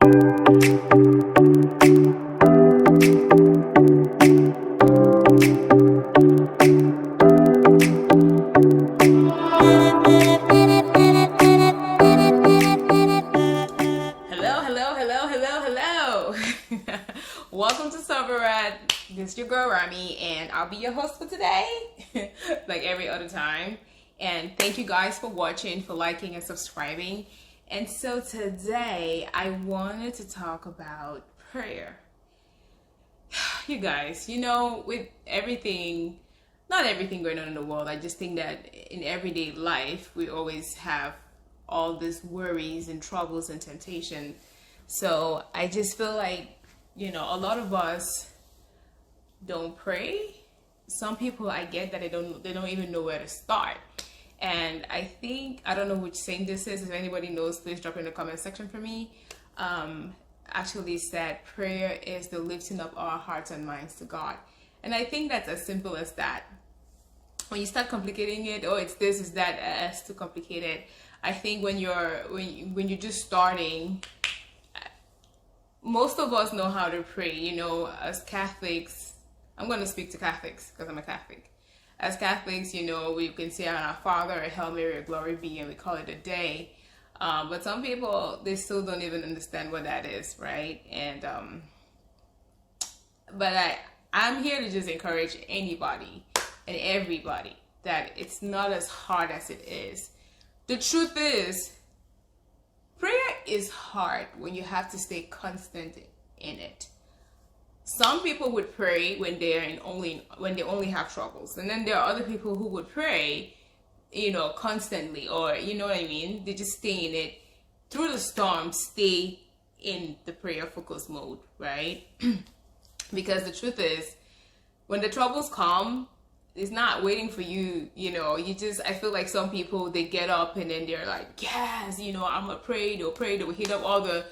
Welcome to Soberat. This is your girl Rami, and I'll be your host for today, like every other time. And thank you guys for watching, for liking and subscribing. And so today I wanted to talk about prayer. You guys, with everything, not everything going on in the world, I just think that in everyday life we always have all these worries and troubles and temptation. So I just feel like a lot of us don't pray. Some people, I get that they don't even know where to start. And I don't know which saying this is. If anybody knows, please drop in the comment section for me. Actually said prayer is the lifting up our hearts and minds to God. And I think that's as simple as that. When you start complicating it, it's this, is that, as too complicated. I think when you're just starting, most of us know how to pray, as Catholics. I'm going to speak to Catholics because I'm a Catholic. As Catholics, we can say our Father, a Hail Mary, a Glory Be, and we call it a day. But some people, they still don't even understand what that is, right? And but I'm here to just encourage anybody and everybody that it's not as hard as it is. The truth is, prayer is hard when you have to stay constant in it. Some people would pray when they only have troubles, and then there are other people who would pray, constantly, or you know what I mean. They just stay in it through the storm, stay in the prayer focus mode, right? Because the truth is, when the troubles come, it's not waiting for you, I feel like some people, they get up and then they're like, yes, I'm gonna pray, they'll hit up all the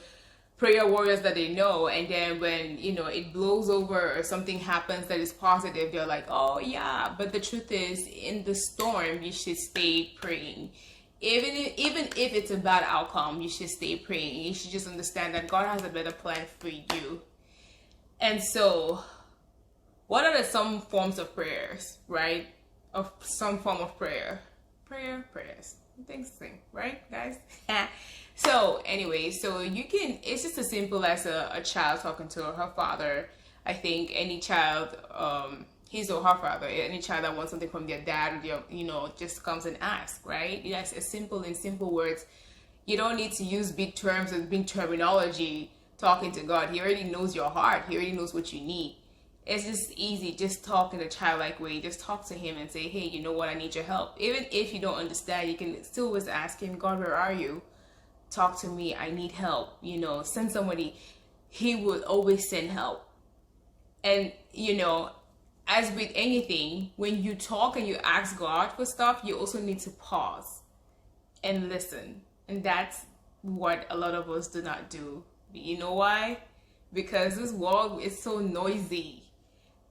prayer warriors that they know, and then when, it blows over or something happens that is positive, they're like, oh yeah, but the truth is, in the storm, you should stay praying. Even if it's a bad outcome, you should stay praying. You should just understand that God has a better plan for you. And so, what are some forms of prayers, right? Of some form of prayer. Prayers. Things the same, right, guys? So, anyway, it's just as simple as a child talking to her father. I think any child, his or her father, any child that wants something from their dad, or just comes and asks, right? That's in simple words. You don't need to use big terms and big terminology talking to God. He already knows your heart. He already knows what you need. It's just easy. Just talk in a childlike way. Just talk to him and say, hey, you know what? I need your help. Even if you don't understand, you can still always ask him, God, where are you? Talk to me. I need help. Send somebody. He will always send help. And, as with anything, when you talk and you ask God for stuff, you also need to pause and listen. And that's what a lot of us do not do. You know why? Because this world is so noisy.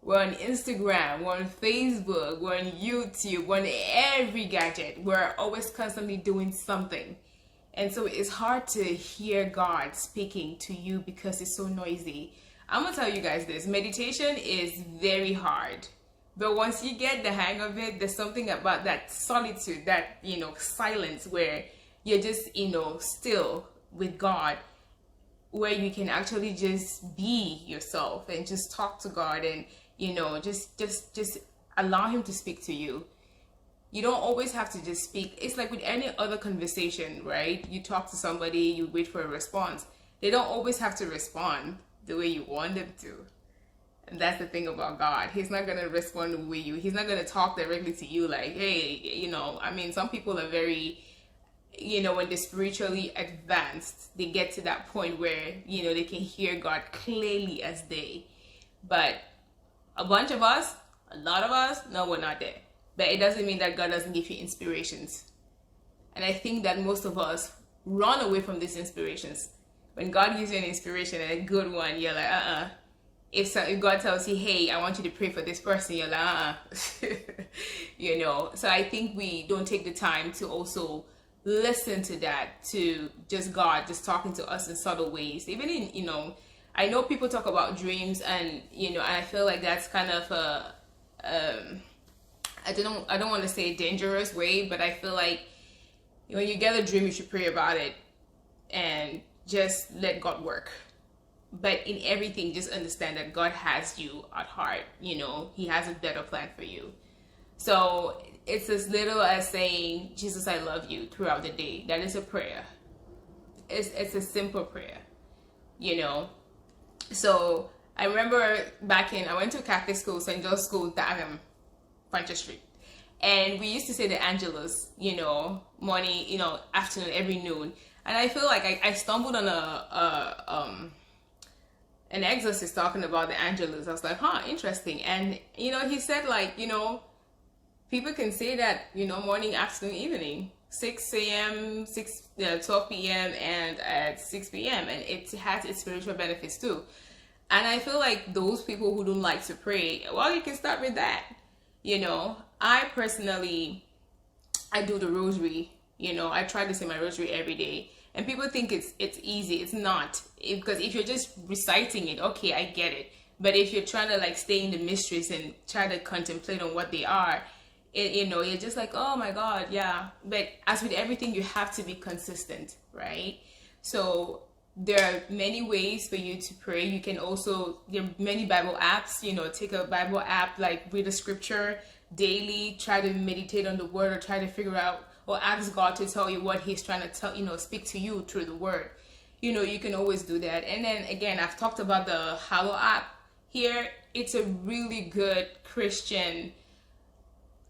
We're on Instagram, we're on Facebook, we're on YouTube, we're on every gadget. We're always constantly doing something. And so it's hard to hear God speaking to you because it's so noisy. I'm going to tell you guys this. Meditation is very hard. But once you get the hang of it, there's something about that solitude, that, silence where you're just, still with God, where you can actually just be yourself and just talk to God and, just allow him to speak to you. You don't always have to just speak. It's like with any other conversation, right? You talk to somebody, you wait for a response. They don't always have to respond the way you want them to. And that's the thing about God. He's not going to respond the way you. He's not going to talk directly to you like, hey, some people are very, when they're spiritually advanced, they get to that point where, they can hear God clearly as day. But a lot of us, no, we're not there. But it doesn't mean that God doesn't give you inspirations. And I think that most of us run away from these inspirations. When God gives you an inspiration and a good one, you're like, If God tells you, hey, I want you to pray for this person, you're like, So I think we don't take the time to also listen to that, to just God just talking to us in subtle ways. Even in, I know people talk about dreams, and and I feel like that's kind of a I don't want to say dangerous way, but I feel like when you get a dream, you should pray about it and just let God work. But in everything, just understand that God has you at heart. He has a better plan for you. So it's as little as saying, Jesus, I love you throughout the day. That is a prayer. It's a simple prayer, So I remember I went to Catholic school, St. John's School, Dagenham, Francis Street. And we used to say the Angelus, morning, afternoon, every noon. And I feel like I stumbled on an exorcist talking about the Angelus. I was like, interesting. And, he said, like, people can say that, morning, afternoon, evening, 6 a.m., 12 p.m., and at 6 p.m. And it has its spiritual benefits too. And I feel like those people who don't like to pray, well, you can start with that. I personally, I do the rosary. I try to say my rosary every day. And people think it's easy. It's not. Because if you're just reciting it, okay, I get it. But if you're trying to like stay in the mysteries and try to contemplate on what they are, you're just like, oh my God, yeah. But as with everything, you have to be consistent, right? So there are many ways for you to pray. You can also, there are many Bible apps, take a Bible app, like read a scripture daily, try to meditate on the word, or try to figure out or ask God to tell you what he's trying to tell, speak to you through the word. You can always do that. And then again, I've talked about the Hallow app here. It's a really good Christian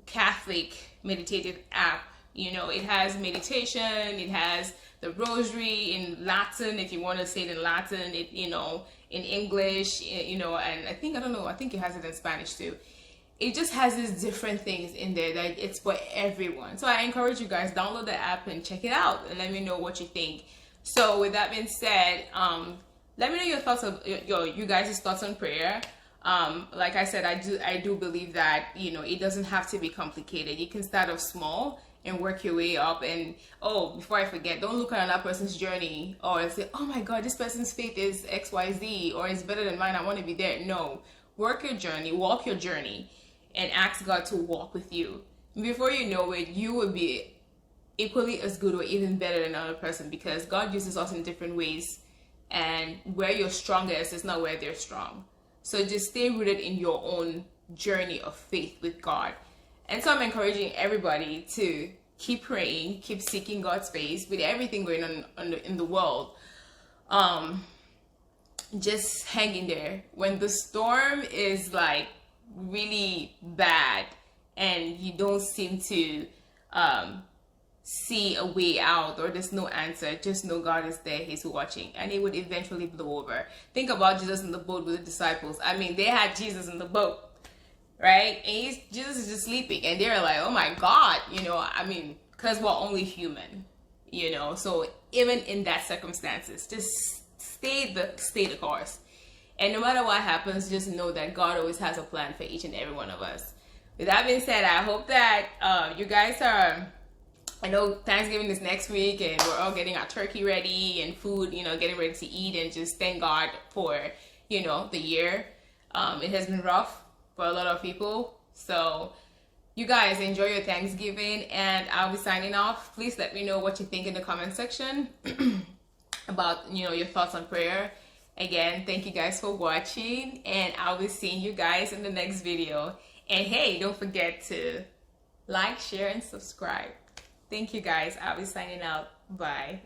Catholic meditative app. It has meditation, it has the rosary in Latin, if you want to say it in Latin, it, in English, and I think it has it in Spanish too. It just has these different things in there that it's for everyone. So I encourage you guys, download the app and check it out and let me know what you think. So with that being said, let me know your thoughts of you guys' thoughts on prayer. Like I said, I do believe that, it doesn't have to be complicated. You can start off small and work your way up. And before I forget, don't look at another person's journey or say, oh my God, this person's faith is XYZ or it's better than mine, I want to be there. No, work your journey, walk your journey, and ask God to walk with you. Before you know it, you will be equally as good or even better than another person, because God uses us in different ways, and where you're strongest is not where they're strong. So just stay rooted in your own journey of faith with God. And so I'm encouraging everybody to keep praying, keep seeking God's face with everything going on in the world. Just hang in there. When the storm is like really bad and you don't seem to see a way out, or there's no answer, just know God is there, he's watching, and it would eventually blow over. Think about Jesus in the boat with the disciples. I mean, they had Jesus in the boat, right? And Jesus is just sleeping, and they're like, oh my God, because we're only human, so even in that circumstances, just stay the course. And no matter what happens, just know that God always has a plan for each and every one of us. With that being said, I hope that you guys are, I know Thanksgiving is next week and we're all getting our turkey ready and food, getting ready to eat, and just thank God for, the year. It has been rough for a lot of people. So you guys enjoy your Thanksgiving, and I'll be signing off. Please let me know what you think in the comment section about, your thoughts on prayer. Again, thank you guys for watching, and I'll be seeing you guys in the next video. And hey, don't forget to like, share, and subscribe. Thank you guys. I'll be signing out. Bye.